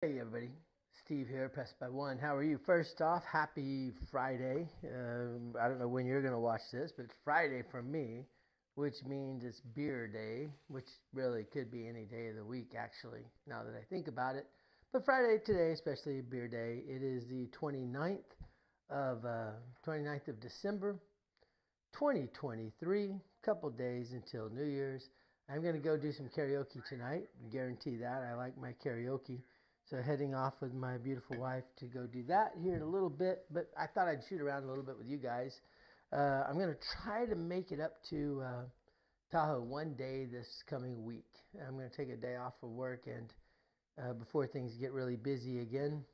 Hey everybody, Steve here, Press by One. How are you? First off, happy Friday. I don't know when you're going to watch this, but it's Friday for me, which means it's beer day, which really could be any day of the week, actually, now that I think about it. But Friday today, especially beer day, it is the 29th of December, 2023. Couple days until New Year's. I'm going to go do some karaoke tonight. Guarantee that. I like my karaoke. So heading off with my beautiful wife to go do that here in a little bit. But I thought I'd shoot around a little bit with you guys. I'm going to try to make it up to Tahoe one day this coming week. I'm going to take a day off of work and before things get really busy again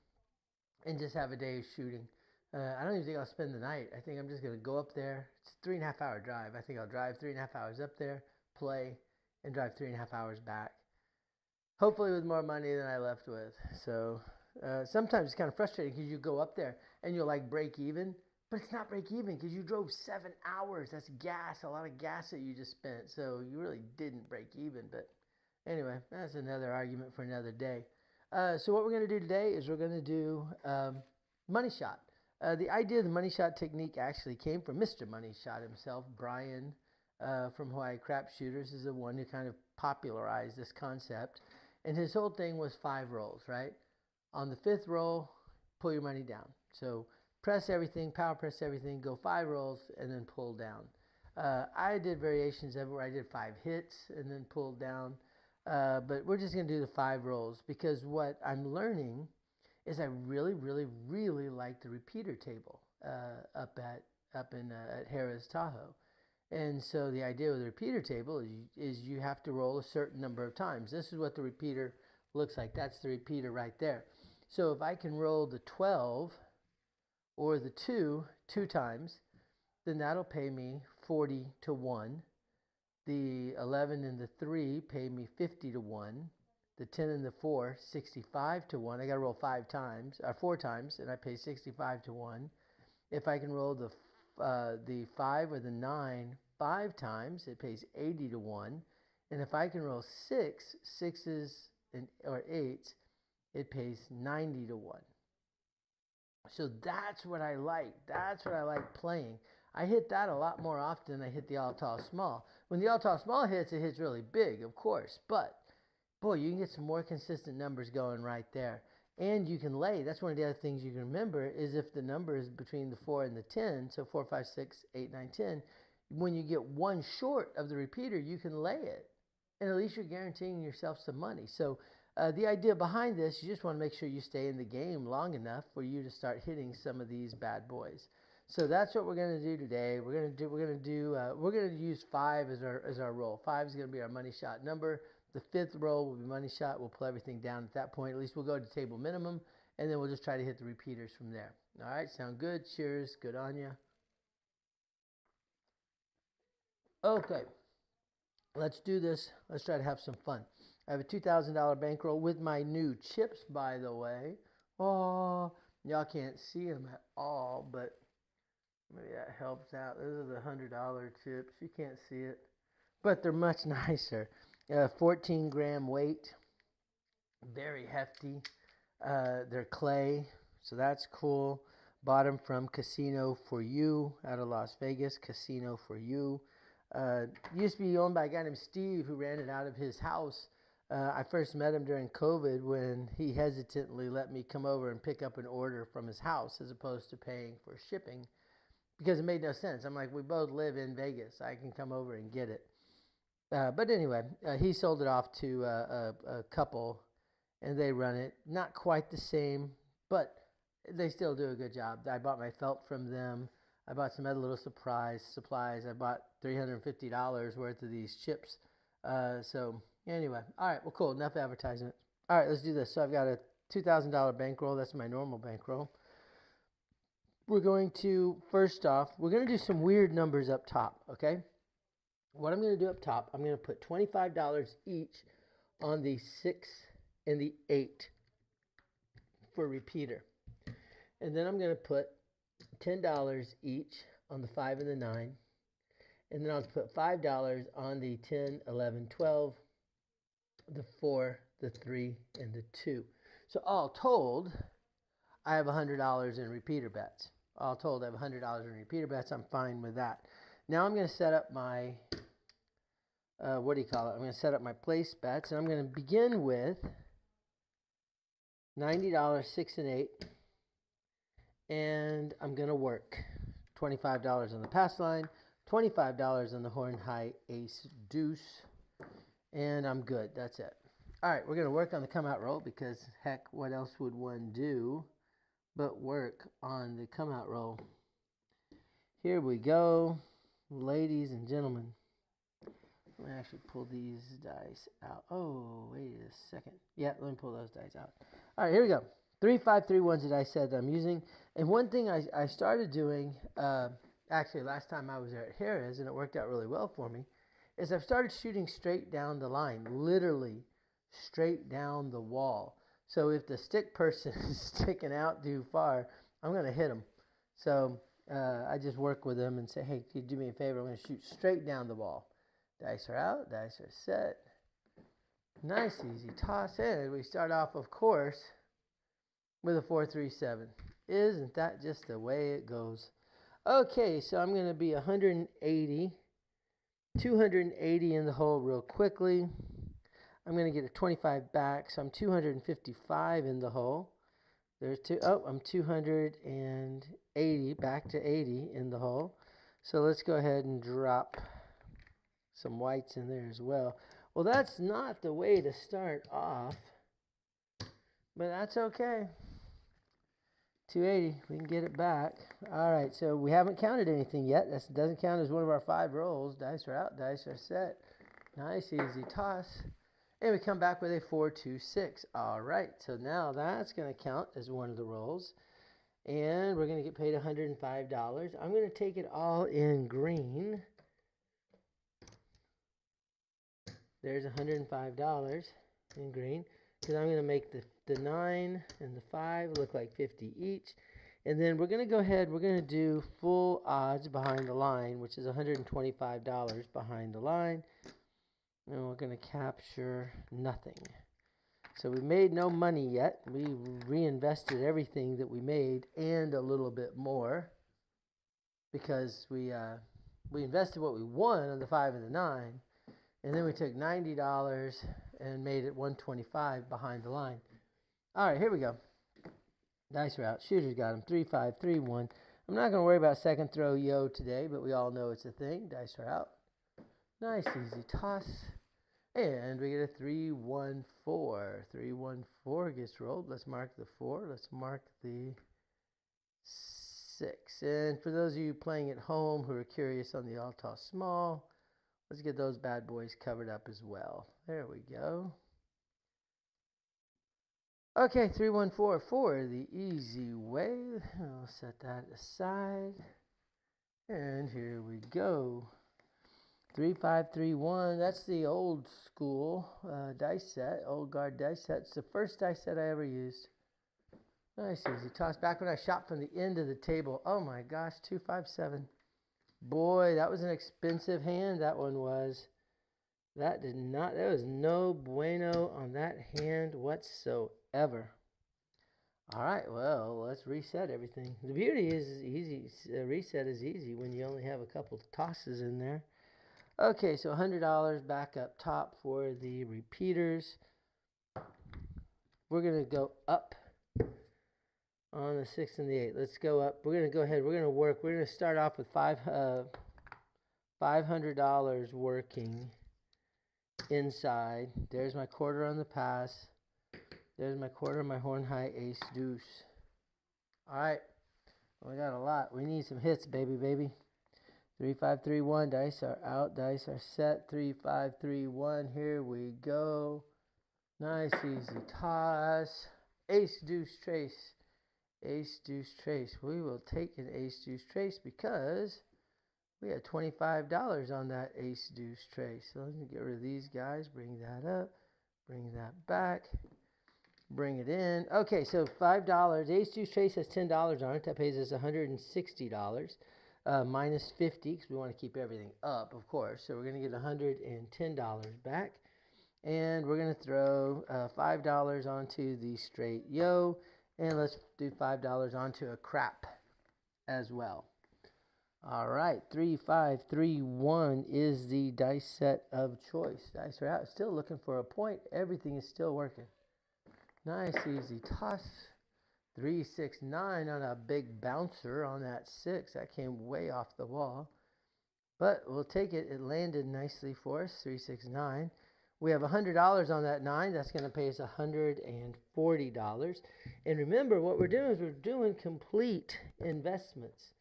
and just have a day of shooting. I don't even think I'll spend the night. I think I'm just going to go up there. It's a 3.5 hour drive. I think I'll drive 3.5 hours up there, play, and drive 3.5 hours back. Hopefully with more money than I left with. So sometimes it's kind of frustrating because you go up there and you'll like break even, but it's not break even because you drove 7 hours. That's gas, a lot of gas that you just spent. So you really didn't break even. But anyway, that's another argument for another day. So what we're going to do today is we're going to do Money Shot. The idea of the Money Shot technique actually came from Mr. Money Shot himself. Brian from Hawaii Crap Shooters is the one who kind of popularized this concept. And his whole thing was 5 rolls, right? On the 5th roll, pull your money down. So press everything, power press everything, go 5 rolls, and then pull down. I did variations of it where I did 5 hits and then pulled down. But we're just going to do the 5 rolls because what I'm learning is I really, really, really like the repeater table up at Harrah's Tahoe. And so the idea with the repeater table is you have to roll a certain number of times. This is what the repeater looks like. That's the repeater right there. So if I can roll the 12 or the 2 times, then that'll pay me 40 to 1. The 11 and the 3 pay me 50 to 1. The 10 and the 4, 65 to 1. I got to roll 4 times, and I pay 65 to 1. If I can roll the 5 or the 9 5 times, it pays 80 to 1. And if I can roll 6s or 8s, it pays 90 to 1. So that's what I like. That's what I like playing. I hit that a lot more often than I hit the all tall small. When the all tall small hits, it hits really big, of course. But boy, you can get some more consistent numbers going right there. And you can lay. That's one of the other things you can remember is if the number is between the 4 and the 10, so 4, 5, 6, 8, 9, 10, when you get one short of the repeater, you can lay it. And at least you're guaranteeing yourself some money. So the idea behind this, you just want to make sure you stay in the game long enough for you to start hitting some of these bad boys. So that's what we're going to do today. We're going to use 5 as our roll. 5 is going to be our money shot number. The 5th roll will be money shot. We'll pull everything down at that point. At least we'll go to table minimum, and then we'll just try to hit the repeaters from there. All right, sound good? Cheers. Good on you. Okay, let's do this. Let's try to have some fun. I have a $2,000 bankroll with my new chips, by the way. Oh, y'all can't see them at all, but maybe that helps out. Those are the $100 chips. You can't see it, but they're much nicer. 14-gram weight, very hefty. They're clay, so that's cool. Bought them from Casino for You out of Las Vegas. Casino for You. Used to be owned by a guy named Steve who ran it out of his house. I first met him during COVID when he hesitantly let me come over and pick up an order from his house as opposed to paying for shipping because it made no sense. I'm like, we both live in Vegas. I can come over and get it. But anyway, he sold it off to a couple, and they run it. Not quite the same, but they still do a good job. I bought my felt from them. I bought some other little supplies. I bought $350 worth of these chips. So anyway, all right, well, cool. Enough advertisement. All right, let's do this. So I've got a $2,000 bankroll. That's my normal bankroll. We're going to, first off, we're going to do some weird numbers up top, okay? What I'm going to do up top, I'm going to put $25 each on the 6 and the 8 for repeater. And then I'm going to put $10 each on the 5 and the 9. And then I'll put $5 on the 10, 11, 12, the 4, the 3, and the 2. So all told, I have $100 in repeater bets. All told, I have $100 in repeater bets. I'm fine with that. Now I'm going to set up my, I'm going to set up my place bets, and I'm going to begin with $90, 6 and 8, and I'm going to work $25 on the pass line, $25 on the horn high ace deuce, and I'm good. That's it. All right, we're going to work on the come out roll because, heck, what else would one do but work on the come out roll? Here we go, ladies and gentlemen. Let me actually pull these dice out. Oh, wait a second. Yeah, let me pull those dice out. All right, here we go. 3, 5, 3 ones that I said that I'm using. And one thing I started doing, actually last time I was there at Harris, and it worked out really well for me, is I've started shooting straight down the line, literally straight down the wall. So if the stick person is sticking out too far, I'm going to hit them. So I just work with them and say, hey, can you do me a favor? I'm going to shoot straight down the wall. Dice are out, dice are set. Nice, easy toss. And we start off, of course, with a 4-3-7. Isn't that just the way it goes? Okay, so I'm going to be 180, 280 in the hole real quickly. I'm going to get a 25 back, so I'm 255 in the hole. There's two. Oh, I'm 280, back to 80 in the hole. So let's go ahead and drop some whites in there as well. Well, that's not the way to start off, but that's okay. 280, we can get it back. All right, so we haven't counted anything yet. That doesn't count as one of our 5 rolls. Dice are out, dice are set. Nice, easy toss. And we come back with a 4-2-6. All right, so now that's going to count as one of the rolls. And we're going to get paid $105. I'm going to take it all in green. There's $105 in green, because I'm going to make the 9 and the 5 look like 50 each. And then we're going to go ahead, we're going to do full odds behind the line, which is $125 behind the line. And we're going to capture nothing. So we made no money yet. We reinvested everything that we made and a little bit more, because we invested what we won on the 5 and the 9. And then we took $90 and made it $125 behind the line. All right, here we go. Dice are out. Shooters got them. 3, 5, 3, 1. I'm not going to worry about second throw yo today, but we all know it's a thing. Dice are out. Nice, easy toss. And we get a 3-1-4. 3-1-4 gets rolled. Let's mark the 4. Let's mark the 6. And for those of you playing at home who are curious on the all toss small, let's get those bad boys covered up as well. There we go. Okay, 3-1-4 for the easy way. I'll set that aside. And here we go. 3-5-3-1. That's the old school dice set, old guard dice set. It's the first dice set I ever used. Nice, easy toss. Back when I shot from the end of the table. Oh my gosh, 2-5-7. Boy, that was an expensive hand, that one was. There was no bueno on that hand whatsoever. All right, well, let's reset everything. The beauty is easy. Reset is easy when you only have a couple tosses in there. Okay, so $100 back up top for the repeaters. We're going to go up on the 6 and the 8. Let's go up. We're going to go ahead. We're going to work. We're going to start off with $500 working inside. There's my quarter on the pass. There's my quarter on my horn high ace deuce. All right. Well, we got a lot. We need some hits, baby. 3-5-3-1. Dice are out. Dice are set. 3-5-3-1. Here we go. Nice, easy toss. Ace deuce trace. Ace deuce trace. We will take an ace deuce trace because we had $25 on that ace deuce trace. So let me get rid of these guys. Bring that up. Bring that back. Bring it in. Okay, so $5. Ace deuce trace has $10 on it. That pays us $160. Minus 50 because we want to keep everything up, of course. So we're going to get $110 back. And we're going to throw $5 onto the straight yo. And let's do $5 onto a crap as well. All right, 3, 5, 3, 1 is the dice set of choice. Dice are out. Still looking for a point. Everything is still working. Nice, easy toss. 3, 6, 9 on a big bouncer on that 6. That came way off the wall. But we'll take it. It landed nicely for us. 3, 6, 9. We have $100 on that 9. That's going to pay us $140. And remember, what we're doing is we're doing complete investments.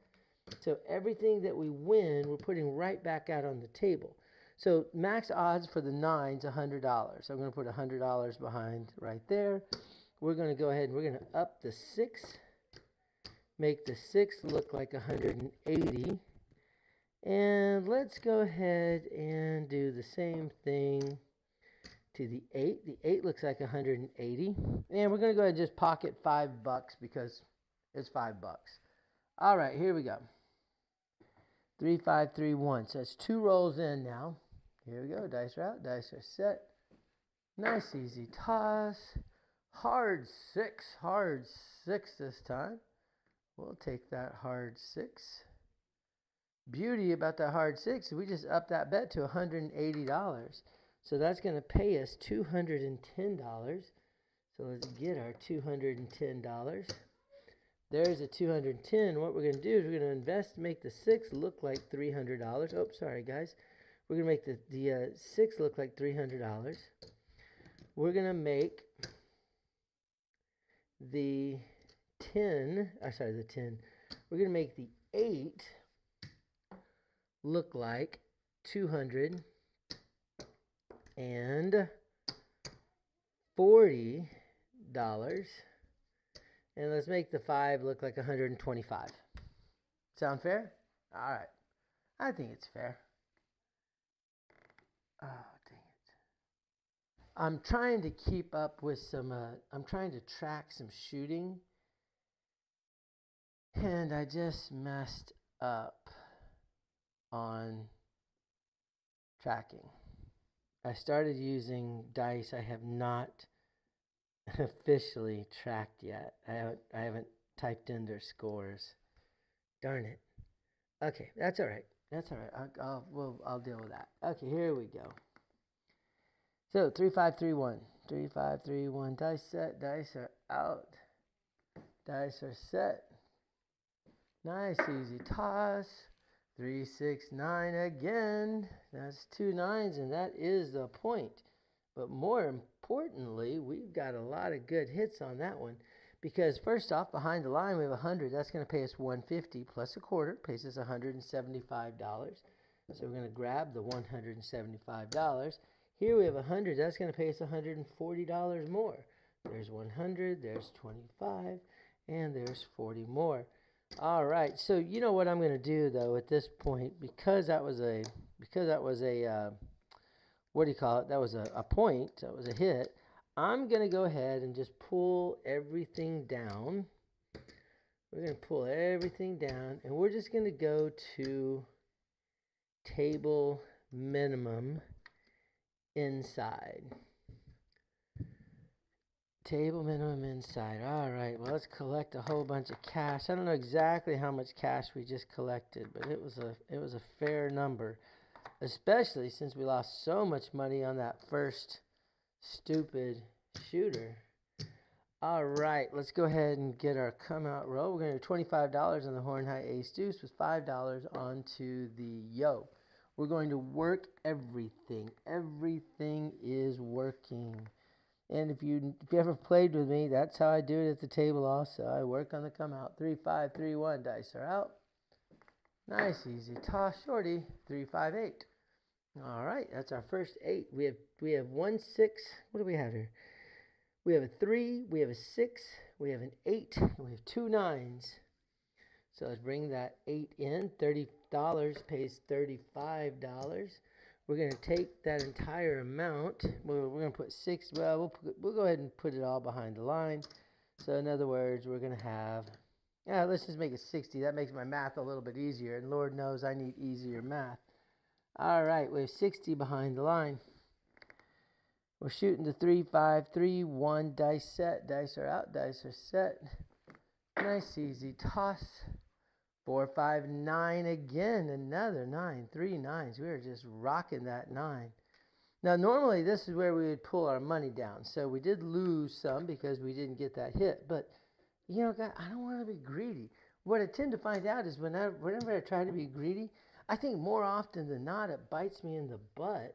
So everything that we win, we're putting right back out on the table. So max odds for the 9 is $100. So I'm going to put $100 behind right there. We're going to go ahead and we're going to up the 6. Make the 6 look like 180. And let's go ahead and do the same thing to the 8. The 8 looks like 180. And we're going to go ahead and just pocket $5 because it's $5. All right, here we go. 3, 5, 3, 1. So that's 2 rolls in now. Here we go. Dice are out. Dice are set. Nice, easy toss. Hard 6. Hard 6 this time. We'll take that hard 6. Beauty about that hard 6 is we just upped that bet to $180. So that's going to pay us $210. So let's get our $210. There's a $210. What we're going to do is we're going to invest, make the 6 look like $300. Oh, sorry, guys. We're going to make the 6 look like $300. We're going to make the 10. We're going to make the 8 look like $240. And let's make the 5 look like $125. Sound fair? All right. I think it's fair. Oh, dang it. I'm trying to keep up with some, I'm trying to track some shooting. And I just messed up on tracking. I started using dice I have not officially tracked yet. I haven't typed in their scores. Darn it. Okay, that's all right. That's all right. I'll deal with that. Okay, here we go. So 3, 5, 3, 1. 3, 5, 3, 1. Dice set. Dice are out. Dice are set. Nice, easy toss. 3, 6, 9 again. That's 2 9s, and that is the point. But more importantly, we've got a lot of good hits on that one. Because first off, behind the line, we have 100. That's going to pay us $150 plus a quarter. Pays us $175. So we're going to grab the $175. Here we have 100. That's going to pay us $140 more. There's 100. There's 25. And there's 40 more. All right. So you know what I'm going to do, though, at this point, because that was a what do you call it? That was a point. That was a hit. I'm going to go ahead and just pull everything down. We're going to pull everything down, and we're just going to go to table minimum inside. Table minimum inside. All right, well, let's collect a whole bunch of cash. I don't know exactly how much cash we just collected, but it was a fair number, especially since we lost so much money on that first stupid shooter. All right, let's go ahead and get our come out roll. We're going to do $25 on the horn high ace deuce with $5 onto the yo. We're going to work everything. Everything is working. And if you ever played with me, that's how I do it at the table also. I work on the come out. 3, 5, 3, 1. Dice are out. Nice, easy toss, shorty. 3, 5, 8. All right, that's our first 8. We have 1 6. What do we have here? We have a 3. We have a 6. We have an 8. And we have 2 9s. So let's bring that 8 in. $30 pays $35. We're going to take that entire amount. We're going to put 6. Well, we'll go ahead and put it all behind the line. So in other words, we're going to have, let's just make it 60. That makes my math a little bit easier. And Lord knows I need easier math. All right, we have 60 behind the line. We're shooting the 3, 5, 3, 1 dice set. Dice are out, dice are set. Nice easy toss. 4, 5, 9 again. Another 9. 3 nines. We are just rocking that 9. Now normally this is where we would pull our money down. So we did lose some because we didn't get that hit. But you know, God, I don't want to be greedy. What I tend to find out is whenever I try to be greedy, I think more often than not it bites me in the butt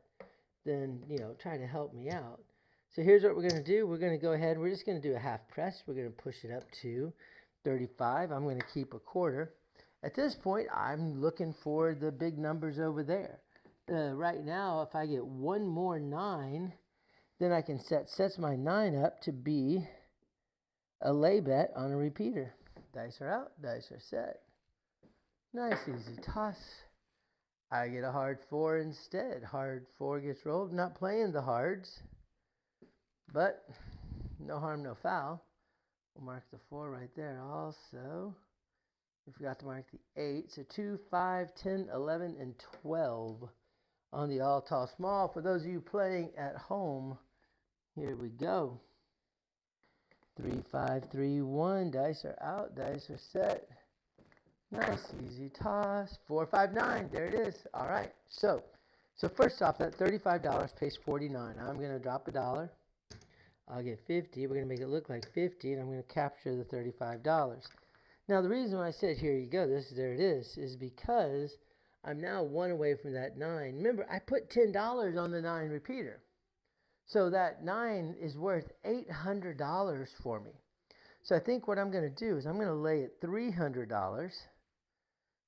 than, trying to help me out. So here's what we're going to do. We're going to go ahead. We're just going to do a half press. We're going to push it up to 35. I'm going to keep a quarter. At this point, I'm looking for the big numbers over there. Right now, if I get one more 9, then I can sets my 9 up to be a lay bet on a repeater. Dice are out, dice are set. Nice easy toss. I get a hard 4 instead. Hard 4 gets rolled. Not playing the hards, but no harm, no foul. We'll mark the 4 right there also. We forgot to mark the 8. So 2, 5, 10, 11, and 12 on the all tall small. For those of you playing at home, here we go. 3, 5, 3, 1. Dice are out, dice are set. Nice easy toss. 4, 5, 9. There it is. All right. So first off, that $35 pays 49. I'm going to drop $1. I'll get 50. We're going to make it look like 50, and I'm going to capture the $35. Now, the reason why I said here you go, there it is because I'm now 1 away from that 9. Remember, I put $10 on the 9 repeater. So that 9 is worth $800 for me. So I think what I'm going to do is I'm going to lay it $300.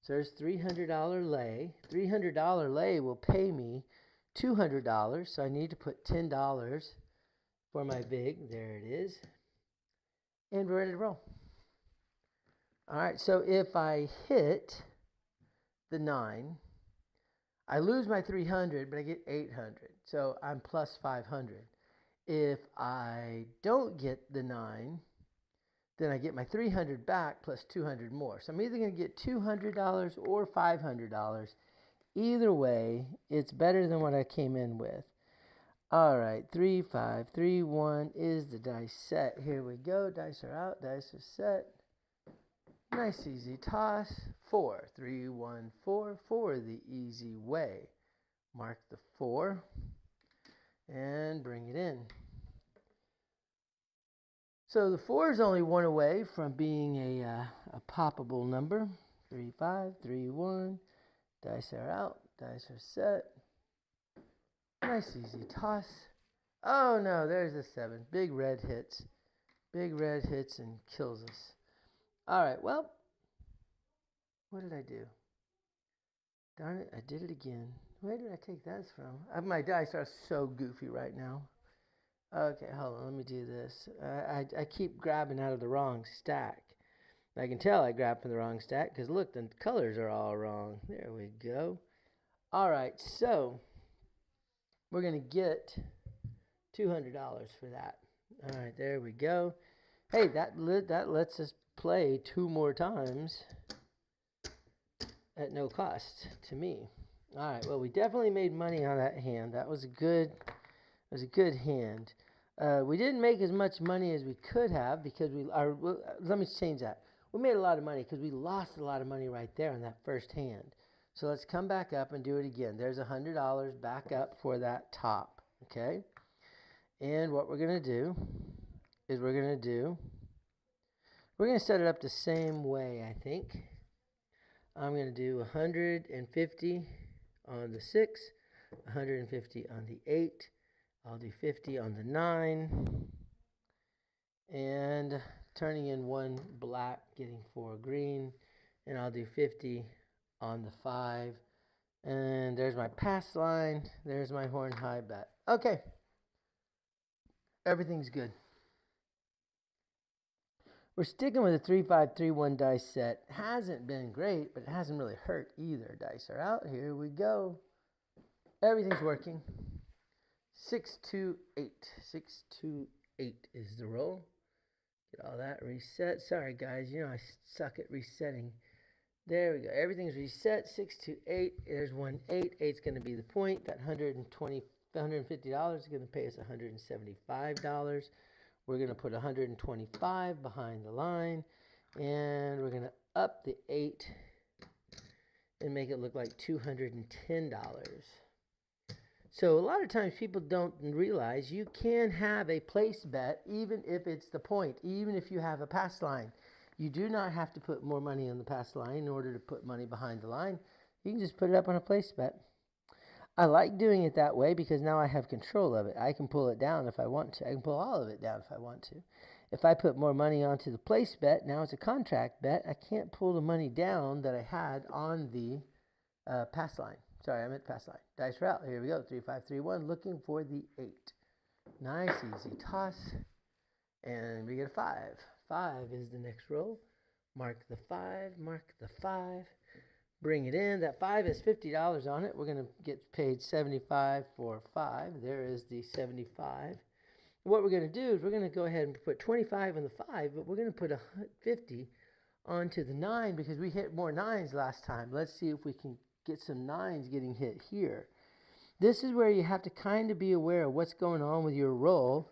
So there's $300 lay. $300 lay will pay me $200. So I need to put $10 for my big. There it is. And we're ready to roll. All right, so if I hit the 9, I lose my 300, but I get 800. So I'm plus 500. If I don't get the 9, then I get my 300 back plus 200 more. So I'm either going to get $200 or $500. Either way, it's better than what I came in with. All right, 3, 5, 3, 1 is the dice set. Here we go. Dice are out, dice are set. Nice easy toss. 4, 3, 1, 4. 4 the easy way. Mark the 4 and bring it in. So the 4 is only 1 away from being a poppable number. 3, 5, 3, 1. Dice are out, dice are set. Nice easy toss. Oh no, there's a 7. Big red hits. Big red hits and kills us. All right, well, what did I do? Darn it, I did it again. Where did I take that from? My dice are so goofy right now. Okay, hold on, let me do this. I keep grabbing out of the wrong stack. I can tell I grabbed from the wrong stack because look, the colors are all wrong. There we go. All right, so we're going to get $200 for that. All right, there we go. Hey, that lets us play 2 more times at no cost to me. All right, well, we definitely made money on that hand. That was a good hand. We didn't make as much money as we could have because let me change that. We made a lot of money because we lost a lot of money right there on that first hand. So let's come back up and do it again. There's $100 back up for that top, okay? And what we're going to do is we're going to set it up the same way, I think. I'm going to do 150 on the 6, 150 on the 8. I'll do 50 on the 9. And turning in 1 black, getting 4 green. And I'll do 50 on the 5. And there's my pass line. There's my horn high bet. Okay. Everything's good. We're sticking with a 3, 5, 3, 1 dice set. Hasn't been great, but it hasn't really hurt either. Dice are out. Here we go. Everything's working. 6, 2, 8. 6, 2, 8 is the roll. Get all that reset. Sorry, guys. You know I suck at resetting. There we go. Everything's reset. 6, 2, 8. There's 1, 8. 8's going to be the point. That 120 $150 is going to pay us $175. We're going to put $125 behind the line, and we're going to up the 8 and make it look like $210. So a lot of times people don't realize you can have a place bet even if it's the point, even if you have a pass line. You do not have to put more money on the pass line in order to put money behind the line. You can just put it up on a place bet. I like doing it that way because now I have control of it. I can pull it down if I want to. I can pull all of it down if I want to. If I put more money onto the place bet, now it's a contract bet. I can't pull the money down that I had on the pass line. Sorry, I meant pass line. Dice route. Here we go. 3, 5, 3, 1. Looking for the 8. Nice, easy toss. And we get a 5. 5 is the next roll. Mark the 5. Mark the 5. Bring it in. That 5 is $50 on it. We're going to get paid $75 for 5. There is the $75. What we're going to do is we're going to go ahead and put $25 on the 5, but we're going to put $50 onto the 9 because we hit more 9s last time. Let's see if we can get some 9s getting hit here. This is where you have to kind of be aware of what's going on with your roll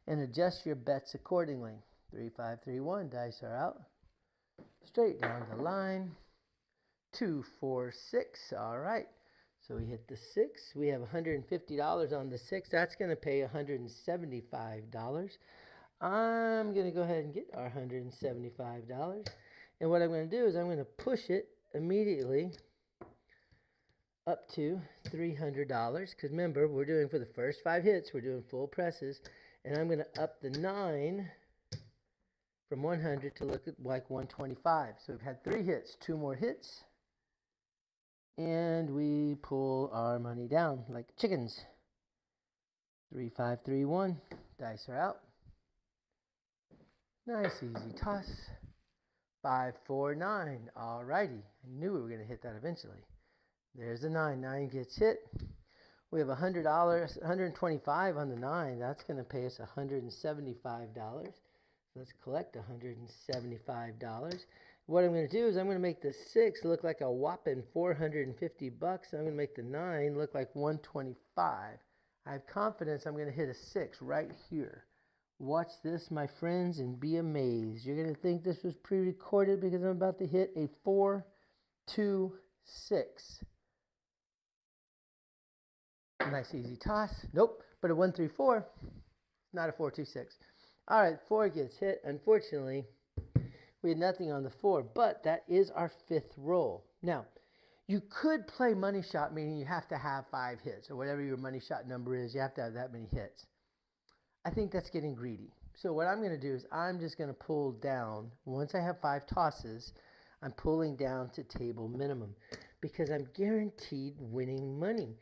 and adjust your bets accordingly. 3, 5, 3, 1. Dice are out. Straight down the line. 2, 4, 6. All right. So we hit the 6. We have $150 on the 6. That's going to pay $175. I'm going to go ahead and get our $175. And what I'm going to do is I'm going to push it immediately up to $300. Because remember, we're doing for the first 5 hits, we're doing full presses. And I'm going to up the 9 from 100 to look like 125. So we've had 3 hits, 2 more hits. And we pull our money down like chickens. 3, 5, 3, 1. Dice are out. Nice, easy toss. 5, 4, 9. All righty. I knew we were going to hit that eventually. There's the 9. 9 gets hit. We have $100, $125 on the 9. That's going to pay us $175. Let's collect $175. What I'm going to do is I'm going to make the 6 look like a whopping $450. I'm going to make the 9 look like $125. I have confidence I'm going to hit a 6 right here. Watch this, my friends, and be amazed. You're going to think this was pre-recorded because I'm about to hit a 4, 2, 6. Nice easy toss. Nope, but a 1, 3, 4. Not a 4, 2, 6. All right, 4 gets hit. Unfortunately, we had nothing on the 4, but that is our 5th roll. Now, you could play money shot, meaning you have to have 5 hits, or whatever your money shot number is, you have to have that many hits. I think that's getting greedy. So what I'm going to do is I'm just going to pull down. Once I have 5 tosses, I'm pulling down to table minimum because I'm guaranteed winning money.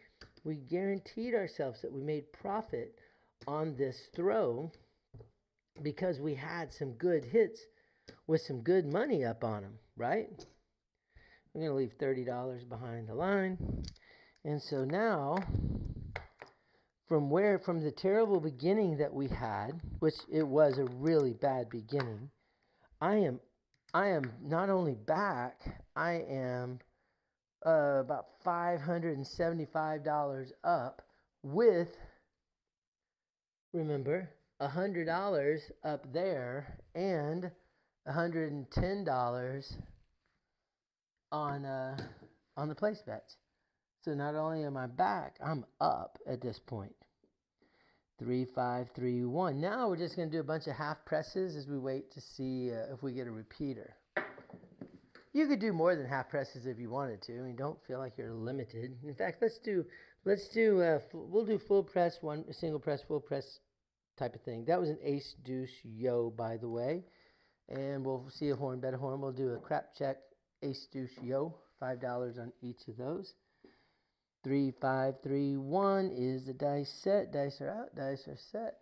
We guaranteed ourselves that we made profit on this throw because we had some good hits with some good money up on them, right? We're going to leave $30 behind the line. And so now, from the terrible beginning that we had, which it was a really bad beginning, I am not only back, I am about $575 up with, remember, $100 up there and $110 on the place bets. So not only am I back, I'm up at this point. 3, 5, 3, 1. Now we're just going to do a bunch of half presses as we wait to see if we get a repeater. You could do more than half presses if you wanted to. I mean, don't feel like you're limited. In fact, we'll do full press, single press, full press type of thing. That was an ace, deuce, yo, by the way. And we'll see a horn, bet a horn. We'll do a crap check, ace, deuce, yo, $5 on each of those. 3, 5, 3, 1 is the dice set. Dice are out. Dice are set.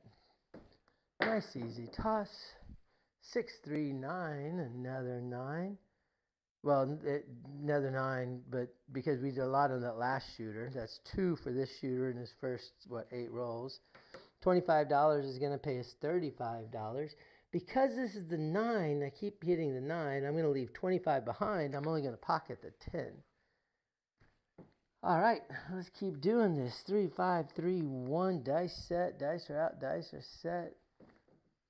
Nice, easy toss. 6, 3, 9. Another 9. Well, another 9, but because we did a lot on that last shooter, that's 2 for this shooter in his first, 8 rolls. $25 is going to pay us $35. Because this is the 9, I keep hitting the 9, I'm going to leave 25 behind. I'm only going to pocket the 10. All right, let's keep doing this. 3, 5, 3, 1. Dice set. Dice are out. Dice are set.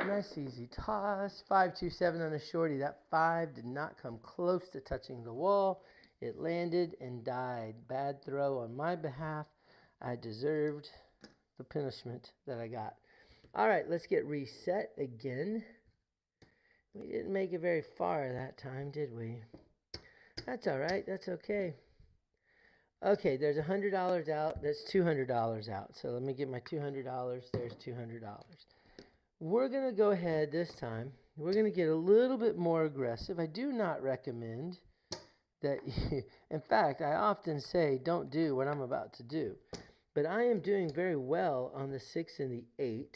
Nice easy toss. 5, 2, 7 on a shorty. That 5 did not come close to touching the wall. It landed and died. Bad throw on my behalf. I deserved the punishment that I got. All right, let's get reset again. We didn't make it very far that time, did we? That's all right. That's okay. Okay, there's $100 out. That's $200 out. So let me get my $200. There's $200. We're going to go ahead this time. We're going to get a little bit more aggressive. I do not recommend that you, in fact, I often say don't do what I'm about to do. But I am doing very well on the 6 and the 8.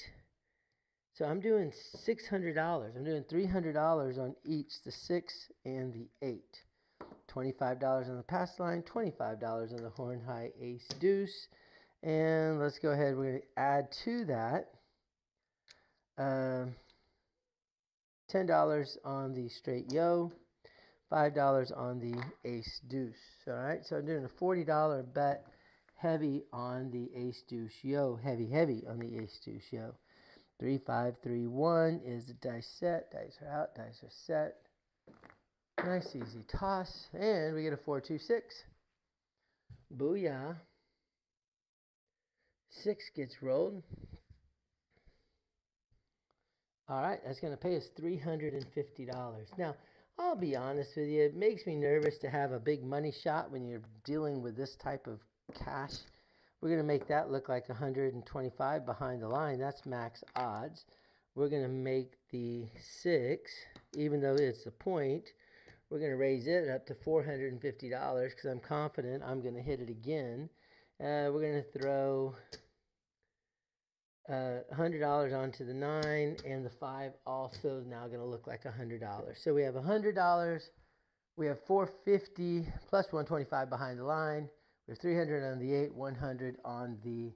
So I'm doing $600. I'm doing $300 on each, the 6 and the 8. $25 on the pass line, $25 on the horn high ace deuce. And let's go ahead, we're going to add to that $10 on the straight yo, $5 on the ace deuce. All right, so I'm doing a $40 bet, heavy on the ace deuce yo, heavy on the ace deuce yo. 3, 5, 3, 1 is the dice set. Dice are out, dice are set. Nice easy toss, and we get a 4, 2, 6. Booyah. 6 gets rolled. All right, that's going to pay us $350. Now, I'll be honest with you, it makes me nervous to have a big money shot when you're dealing with this type of cash. We're going to make that look like 125 behind the line. That's max odds. We're going to make the 6, even though it's a point, we're going to raise it up to $450 because I'm confident I'm going to hit it again. We're going to throw $100 onto the 9, and the 5 also is now going to look like $100. So we have $100, we have $450 plus 125 behind the line. We have $300 on the 8, 100 on the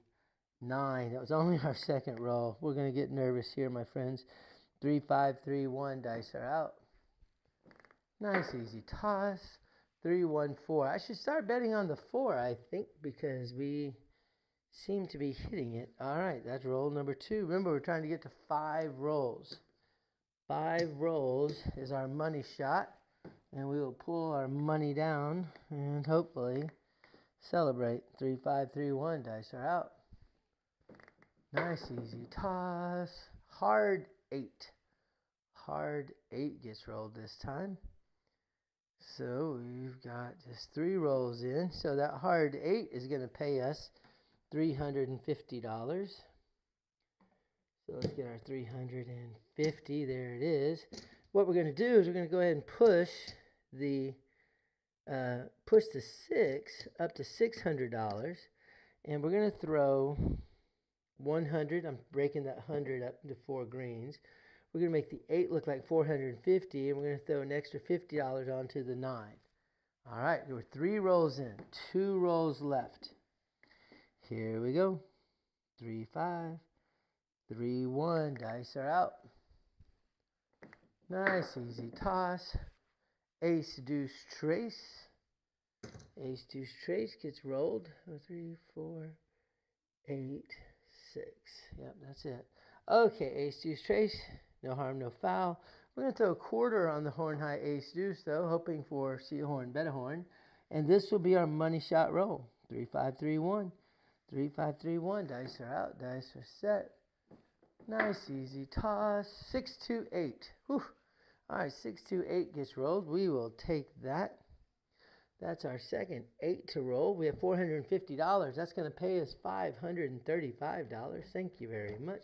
9. That was only our second roll. We're going to get nervous here, my friends. 3, 5, 3, 1. Dice are out. Nice easy toss. 3, 1, 4. I should start betting on the 4, I think, because we seem to be hitting it. All right, that's roll number 2. Remember, we're trying to get to 5 rolls. 5 rolls is our money shot, and we will pull our money down and hopefully celebrate. 3, 5, 3, 1. Dice are out. Nice easy toss. Hard 8. Hard 8 gets rolled this time. So we've got just 3 rolls in. So that hard 8 is going to pay us $350. So let's get our 350. There it is. What we're going to do is we're going to go ahead and push the 6 up to $600, and we're going to throw 100. I'm breaking that 100 up into 4 greens. We're going to make the 8 look like 450, and we're going to throw an extra $50 onto the 9. All right, there were 3 rolls in, 2 rolls left. Here we go. 3, 5, 3, 1. Dice are out. Nice easy toss. Ace deuce trace. Ace deuce trace gets rolled. 3, 4, 8, 6. Yep, that's it. Okay, ace deuce trace. No harm, no foul. We're going to throw a quarter on the horn high ace deuce, though, hoping for see a horn, bet a horn. And this will be our money shot roll. 3, 5, 3, 1. 3, 5, 3, 1. Dice are out. Dice are set. Nice easy toss. 6, 2, 8. Whew. All right, 6, 2, 8 gets rolled. We will take that. That's our second 8 to roll. We have $450. That's going to pay us $535. Thank you very much.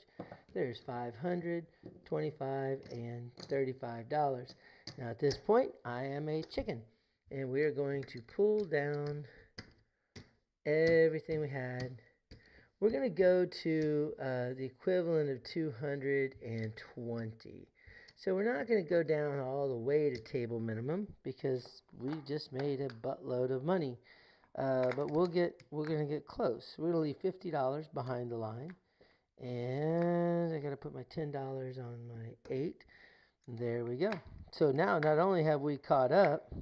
There's $500, $25, and $35. Now at this point, I am a chicken, and we are going to pull down everything we had. We're going to go to the equivalent of 220. So we're not going to go down all the way to table minimum because we just made a buttload of money. But we're going to get close. We're going to leave $50 behind the line. And I got to put my $10 on my 8. There we go. So now not only have we caught up,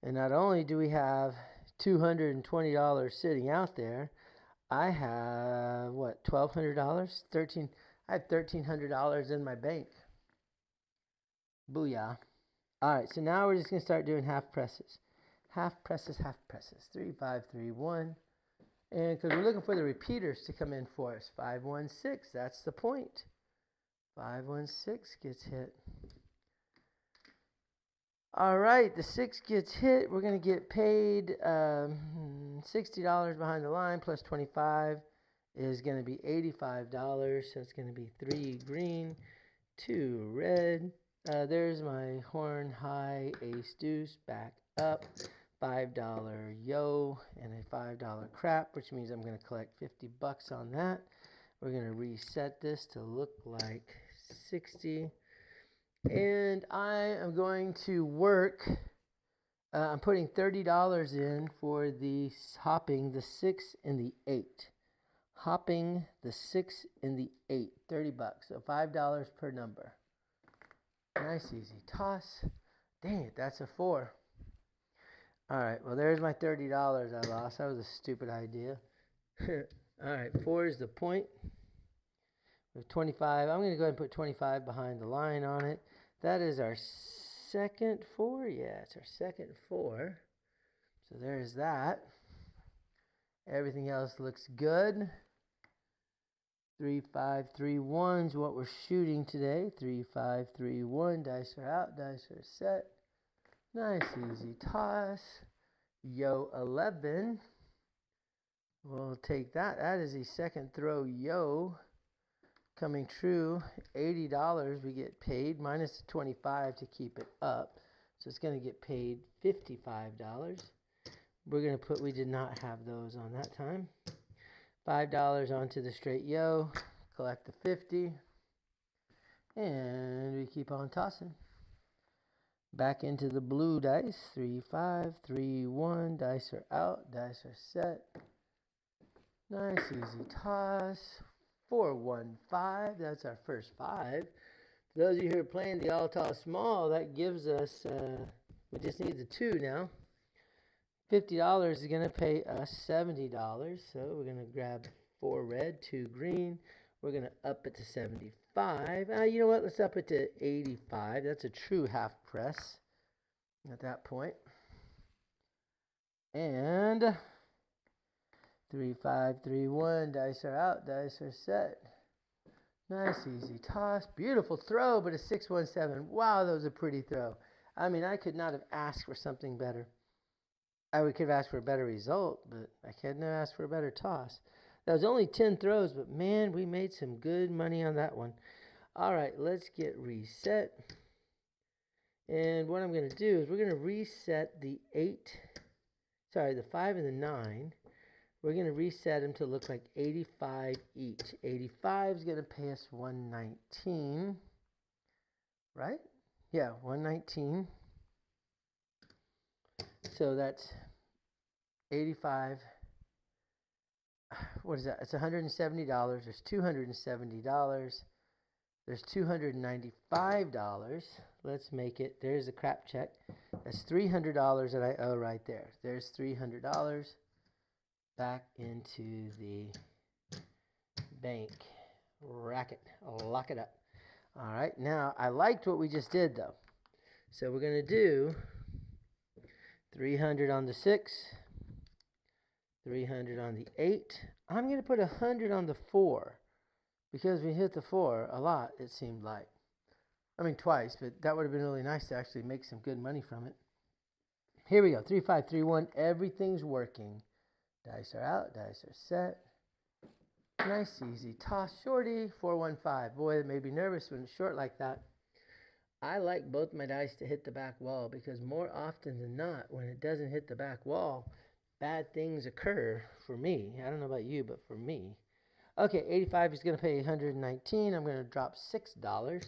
and not only do we have $220 sitting out there. I have what, $1,200? I have $1,300 in my bank. Booyah. Alright, so now we're just going to start doing half presses. Half presses, half presses. 3, 5, 3, 1. And because we're looking for the repeaters to come in for us. 5, 1, 6. That's the point. 5, 1, 6 gets hit. Alright, the 6 gets hit. We're going to get paid $60 behind the line plus 25 is going to be $85. So it's going to be 3 green, 2 red. There's my horn, high, ace, deuce, back up. $5 yo and a $5 crap, which means I'm going to collect $50 on that. We're going to reset this to look like 60. And I am going to work. I'm putting $30 in for the hopping the 6 and the 8. Hopping the 6 and the 8. $30. So $5 per number. Nice, easy toss. Dang it, that's a 4. Alright, well, there's my $30 I lost. That was a stupid idea. Alright, 4 is the point. With 25, I'm going to go ahead and put 25 behind the line on it. That is our second 4. Yeah, it's our second 4. So there's that. Everything else looks good. 3, 5, 3, 1 is what we're shooting today. 3, 5, 3, 1. Dice are out. Dice are set. Nice, easy toss. Yo, 11. We'll take that. That is a second throw yo. Coming true. $80 we get paid. Minus the 25 to keep it up. So it's going to get paid $55. We're going to put, we did not have those on that time. $5 onto the straight yo, collect the 50, and we keep on tossing. Back into the blue dice. 3, 5, 3, 1. Dice are out. Dice are set. Nice, easy toss. 4, 1, 5. That's our first 5. For those of you who are playing the all tall small, that gives us, we just need the 2 now. $50 is going to pay us $70. So we're going to grab 4 red, 2 green. We're going to up it to 75. You know what? Let's up it to 85. That's a true half press at that point. And 3, 5, 3, 1. Dice are out. Dice are set. Nice, easy toss. Beautiful throw, but a 6, 1, 7. Wow, that was a pretty throw. I mean, I could not have asked for something better. I could have asked for a better result, but I couldn't have asked for a better toss. That was only 10 throws, but man, we made some good money on that one. All right, let's get reset. And what I'm going to do is we're going to reset the 5 and the 9. We're going to reset them to look like 85 each. 85 is going to pay us 119, right? Yeah, 119. So that's 85. What is that? It's $170. There's $270. There's $295. Let's make it. There's a crap check. That's $300 that I owe right there. There's $300 back into the bank. Rack it. Lock it up. All right. Now, I liked what we just did, though. So we're going to do 300 on the 6, 300 on the 8. I'm going to put 100 on the 4 because we hit the 4 a lot, it seemed like. I mean, twice, but that would have been really nice to actually make some good money from it. Here we go. 3, 5, 3, 1. Everything's working. Dice are out. Dice are set. Nice, easy toss. Shorty. 4, 1, 5. Boy, it made me nervous when it's short like that. I like both my dice to hit the back wall because more often than not, when it doesn't hit the back wall, bad things occur for me. I don't know about you, but for me. Okay, 85 is going to pay 119. I'm going to drop $6.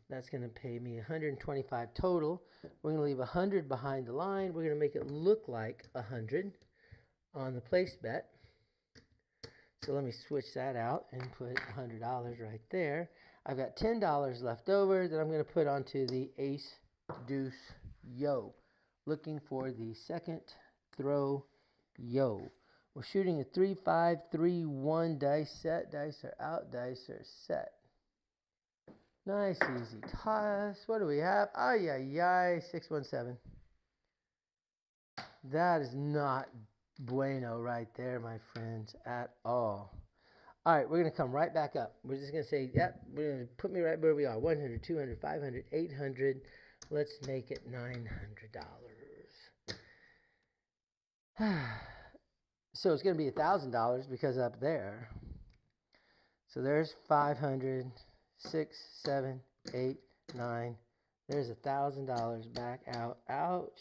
That's going to pay me 125 total. We're going to leave 100 behind the line. We're going to make it look like 100 on the place bet. So let me switch that out and put $100 right there. I've got $10 left over that I'm going to put onto the ace, deuce, yo. Looking for the second throw yo. We're shooting a 3, 5, 3, 1 dice set. Dice are out, dice are set. Nice, easy toss. What do we have? Ay, ay, ay, 617. That is not bueno right there, my friends, at all. All right, we're going to come right back up. We're just going to say, yep, we're going to put me right where we are. 100, 200, 500, 800. Let's make it $900. So it's going to be $1,000 because up there. So there's 500, 6, 7, 8, 9. There's $1,000 back out. Ouch.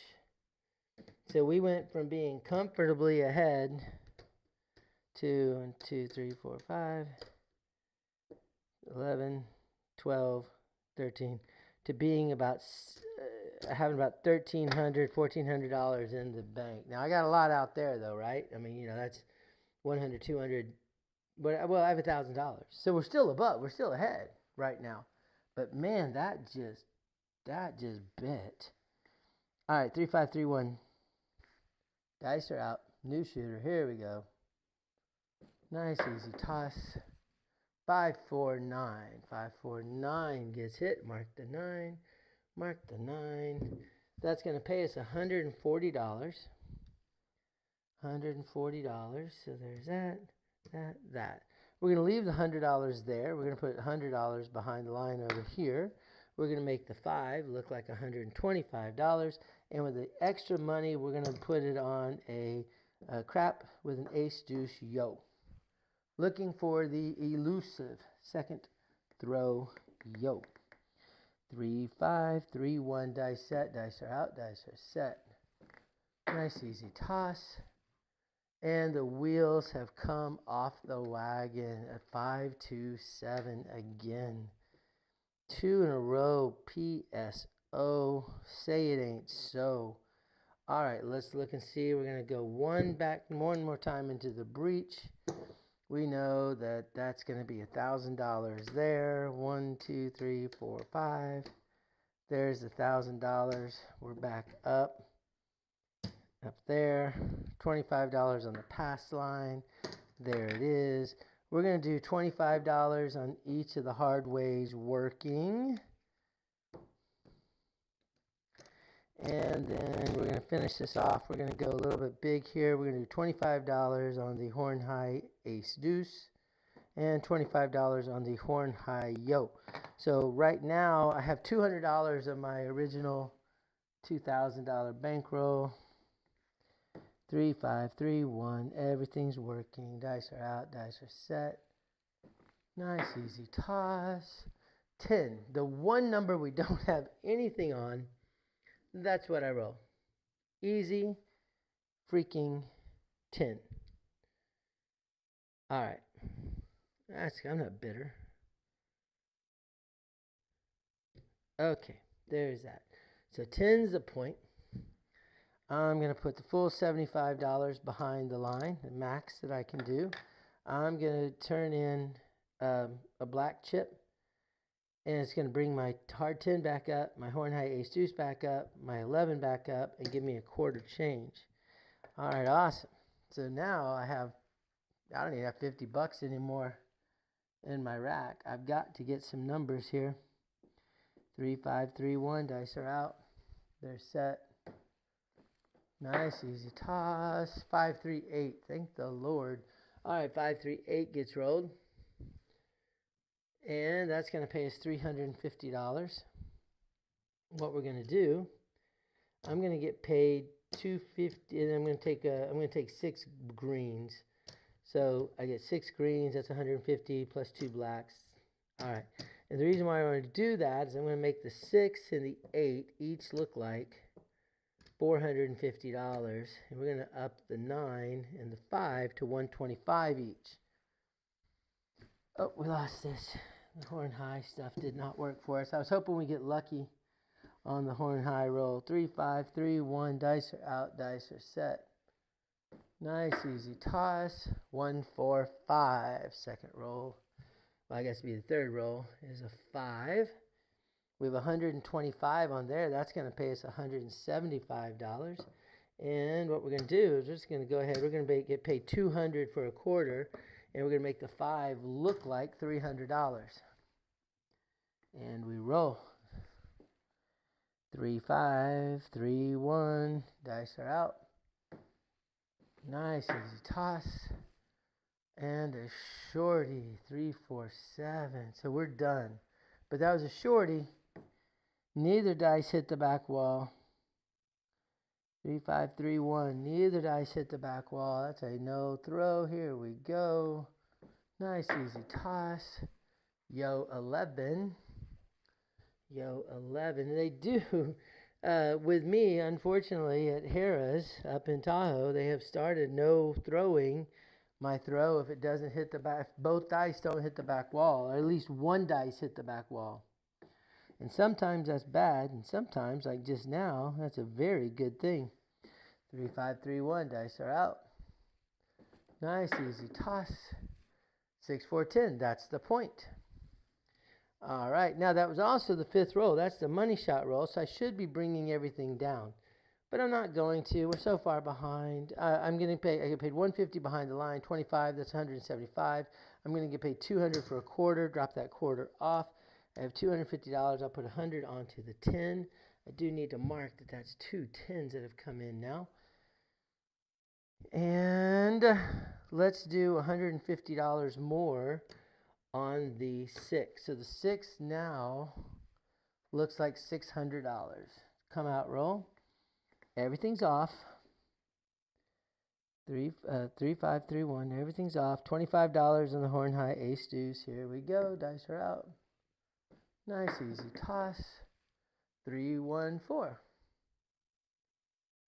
So we went from being comfortably ahead to 1, 2, 3, 4, 5, 11, 12, 13 to being about having about $1,300, $1,400 in the bank. Now I got a lot out there though, right? I mean, you know, that's 100, 200. But well, I have $1,000, so we're still above. We're still ahead right now. But man, that just bit. All right, 3, 5, 3, 1. Dice are out. New shooter. Here we go. Nice, easy toss. 5, 4, 9. 5, 4, 9 gets hit. Mark the 9. Mark the 9. That's going to pay us $140. $140. So there's that. We're going to leave the $100 there. We're going to put $100 behind the line over here. We're going to make the 5 look like $125. And with the extra money, we're going to put it on a crap with an ace deuce yo. Looking for the elusive second throw yo. 3, 5, 3, 1 dice set. Dice are out, dice are set. Nice easy toss. And the wheels have come off the wagon at 5, 2, 7 again. 2 in a row. PSO. Say it ain't so. All right, let's look and see. We're going to go one more time into the breach. We know that that's going to be $1,000 there. 1, 2, 3, 4, 5. There's $1,000. We're back up there. $25 on the pass line. There it is. We're going to do $25 on each of the hard ways working. And then we're going to finish this off. We're going to go a little bit big here. We're going to do $25 on the horn high ace deuce and $25 on the horn high yo. So right now I have $200 of my original $2,000 bankroll. 3, 5, 3, 1. Everything's working. Dice are out. Dice are set. Nice easy toss. 10. The one number we don't have anything on. That's what I roll. Easy freaking 10. All right. I'm not bitter. Okay, there's that. So 10's the point. I'm going to put the full $75 behind the line, the max that I can do. I'm going to turn in a black chip. And it's going to bring my hard 10 back up, my horn high ace deuce back up, my 11 back up, and give me a quarter change. All right, awesome. So now I don't even have 50 bucks anymore in my rack. I've got to get some numbers here. 3, 5, 3, 1. Dice are out. They're set. Nice, easy toss. 5, 3, 8. Thank the Lord. All right, 5, 3, 8 gets rolled. And that's going to pay us $350. What we're going to do, I'm going to get paid $250, and I'm going to take 6 greens. So I get 6 greens. That's $150 plus 2 blacks. All right. And the reason why I want to do that is I'm going to make the 6 and the 8 each look like $450, and we're going to up the 9 and the 5 to $125 each. Oh, we lost this. The horn high stuff did not work for us. I was hoping we get lucky on the horn high roll. 3, 5, 3, 1. Dice are out. Dice are set. Nice, easy toss. 1, 4, 5. Second roll. Well, I guess it'd be the third roll. Is a 5. We have 125 on there. That's going to pay us $175. And what we're going to do is we're just going to go ahead. We're going to get paid $200 for a quarter, and we're going to make the 5 look like $300. And we roll. 3, 5, 3, 1. Dice are out. Nice, easy toss. And a shorty. 3, 4, 7. So we're done. But that was a shorty. Neither dice hit the back wall. 3, 5, 3, 1. Neither dice hit the back wall. That's a no throw. Here we go. Nice, easy toss. Yo, 11. Yo, 11. They do, with me, unfortunately, at Harrah's up in Tahoe, they have started no throwing my throw if it doesn't hit the back. Both dice don't hit the back wall, or at least one dice hit the back wall. And sometimes that's bad, and sometimes, like just now, that's a very good thing. 3, 5, 3, 1. Dice are out. Nice, easy toss. 6, 4, 10. That's the point. All right. Now, that was also the 5th roll. That's the money shot roll, so I should be bringing everything down. But I'm not going to. We're so far behind. I'm getting paid. I get paid $150 behind the line. 25. That's $175. I'm going to get paid $200 for a quarter. Drop that quarter off. I have $250. I'll put $100 onto the 10. I do need to mark that that's 2 10s that have come in now. And let's do $150 more on the 6. So the 6 now looks like $600. Come out roll. Everything's off. 3, 5, 3, 1. Everything's off. $25 on the horn high ace deuce. Here we go. Dice are out. Nice, easy toss. 3, 1, 4.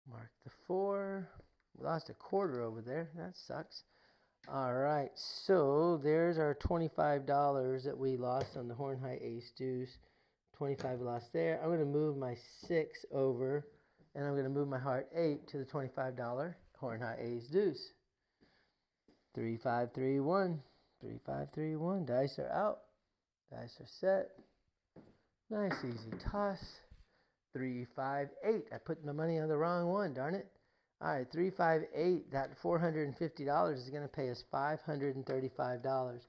Mark the 4. Lost a quarter over there. That sucks. All right, so there's our $25 that we lost on the horn high ace deuce. 25 lost there. I'm going to move my 6 over, and I'm going to move my heart 8 to the $25 horn high ace deuce. 3, 5, 3, 1. 3, 5, 3, 1. Dice are out. Dice are set. Nice, easy toss. 3, 5, 8. I put my money on the wrong one, darn it. All right, 3, 5, 8. That $450 is going to pay us $535.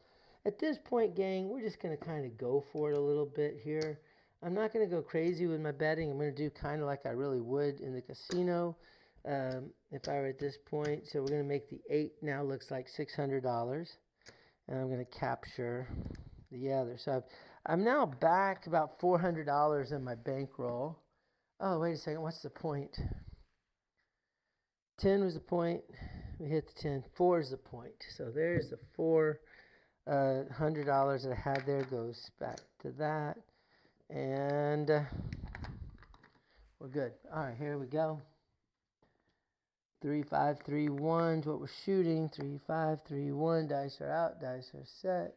At this point, gang, we're just going to kind of go for it a little bit here. I'm not going to go crazy with my betting. I'm going to do kind of like I really would in the casino if I were at this point. So we're going to make the 8 now looks like $600. And I'm going to capture the other. So I'm now back about $400 in my bankroll. Oh, wait a second. What's the point? 10 was the point. We hit the 10. 4 is the point. So there's the $400 that I had there goes back to that. And we're good. All right, here we go. 3, 5, 3, 1 is what we're shooting. 3, 5, 3, 1. Dice are out. Dice are set.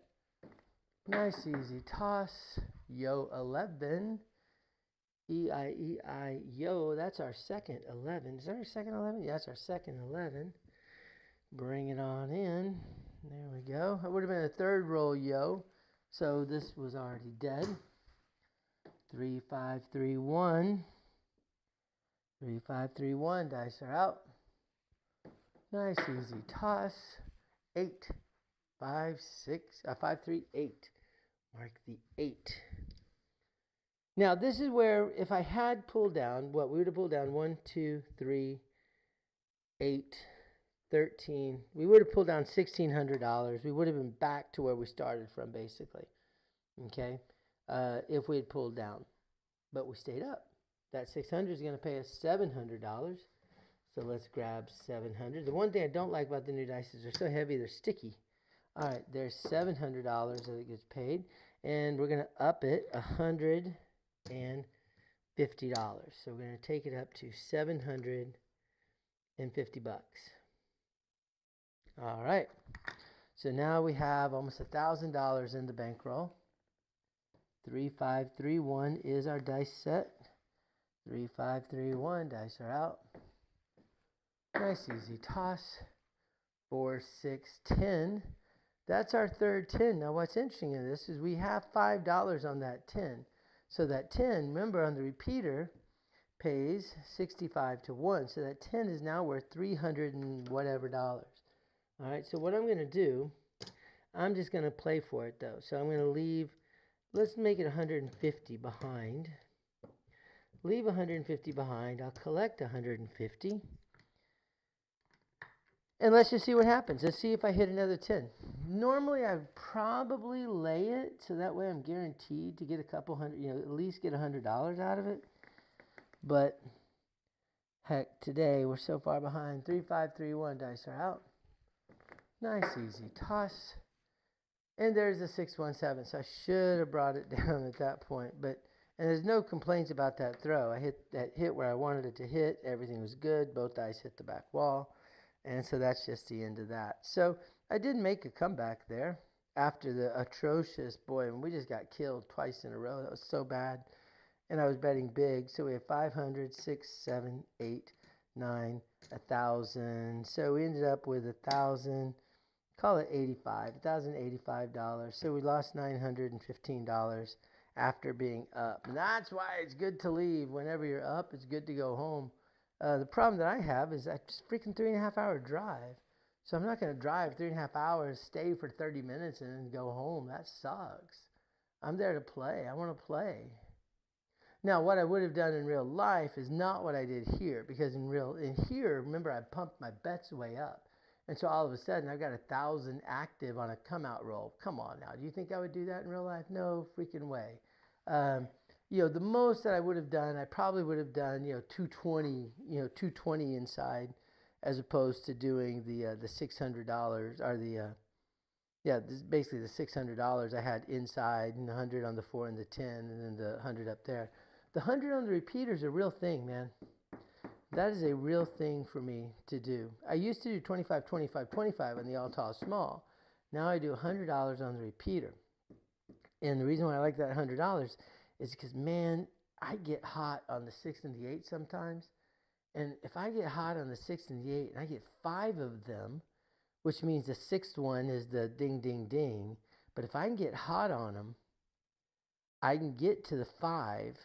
Nice, easy toss. Yo, 11. E-I-E-I, yo, that's our second 11. Is that our second 11? Yeah, that's our second 11. Bring it on in. There we go. It would have been a third roll, yo. So this was already dead. 3, 5, 3, 1. 3, 5, 3, 1. Dice are out. Nice, easy toss. 8, 5, 6, 5, 3, 8. Mark the 8. Now, this is where, if I had pulled down, we would have pulled down 1, 2, 3, 8, 13. We would have pulled down $1,600. We would have been back to where we started from, basically. Okay? If we had pulled down. But we stayed up. That $600 is going to pay us $700. So let's grab $700. The one thing I don't like about the new dice is they're so heavy, they're sticky. All right, there's $700 that it gets paid. And we're going to up it $150. So we're going to take it up to $750. All right. So now we have almost $1,000 in the bankroll. 3, 5, 3, 1 is our dice set. 3, 5, 3, 1. Dice are out. Nice easy toss. 4, 6, 10. That's our third 10. Now what's interesting in this is we have $5 on that 10. So that 10, remember on the repeater, pays 65 to 1. So that 10 is now worth 300 and whatever dollars. All right, so what I'm going to do, I'm just going to play for it though. So I'm going to leave, let's make it 150 behind. Leave 150 behind. I'll collect 150. And let's just see what happens. Let's see if I hit another 10. Normally, I'd probably lay it so that way I'm guaranteed to get a couple hundred, at least get $100 out of it. But heck, today we're so far behind. 3, 5, 3, 1. Dice are out. Nice, easy toss. And there's the 617. So I should have brought it down at that point. And there's no complaints about that throw. I hit where I wanted it to hit. Everything was good. Both dice hit the back wall. And so that's just the end of that. So I did make a comeback there after the atrocious, boy, we just got killed twice in a row. That was so bad. And I was betting big. So we have 500, 6, 7, 8, 9, 1,000. So we ended up with 1,000, call it 85, $1,085. So we lost $915 after being up. And that's why it's good to leave. Whenever you're up, it's good to go home. The problem that I have is that's freaking 3.5 hour drive. So I'm not going to drive 3.5 hours, stay for 30 minutes, and then go home. That sucks. I'm there to play. I want to play. Now, what I would have done in real life is not what I did here, because in here, remember, I pumped my bets way up. And so all of a sudden, I've got 1,000 active on a come-out roll. Come on now. Do you think I would do that in real life? No freaking way. The most that I would have done, I probably would have done, 220 inside, as opposed to doing the $600 or basically the $600 I had inside and 100 on the 4 and the 10, and then the 100 up there. The 100 on the repeater is a real thing, man. That is a real thing for me to do. I used to do 25, 25, 25 on the all tall small. Now I do $100 on the repeater. And the reason why I like that $100 is because, man, I get hot on the 6 and the 8 sometimes. And if I get hot on the 6 and the 8, and I get 5 of them, which means the 6th one is the ding, ding, ding. But if I can get hot on them, I can get to the 5,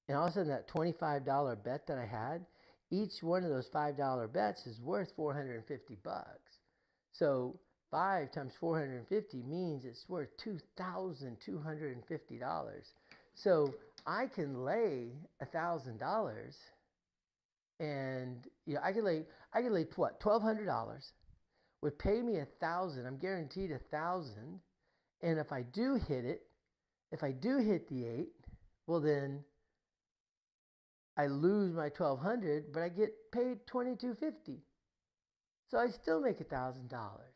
and all of a sudden that $25 bet that I had, each one of those $5 bets is worth $450. So 5 times 450 means it's worth $2,250. So I can lay $1,000, and I could lay what, $1,200 would pay me $1,000. I'm guaranteed $1,000, and if I do hit the 8, well then I lose my $1,200, but I get paid $2,250. So I still make $1,000.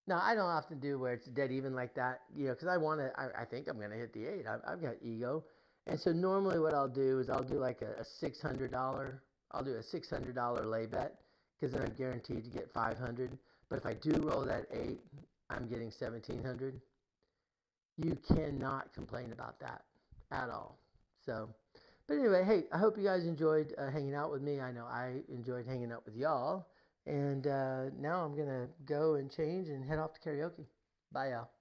Now, I don't often do where it's dead even like that, because I think I'm going to hit the 8. I've got ego. And so normally what I'll do is I'll do like a $600, I'll do a $600 lay bet, because then I'm guaranteed to get $500. But if I do roll that 8, I'm getting $1,700. You cannot complain about that at all. So, but anyway, hey, I hope you guys enjoyed hanging out with me. I know I enjoyed hanging out with y'all. And now I'm going to go and change and head off to karaoke. Bye, y'all.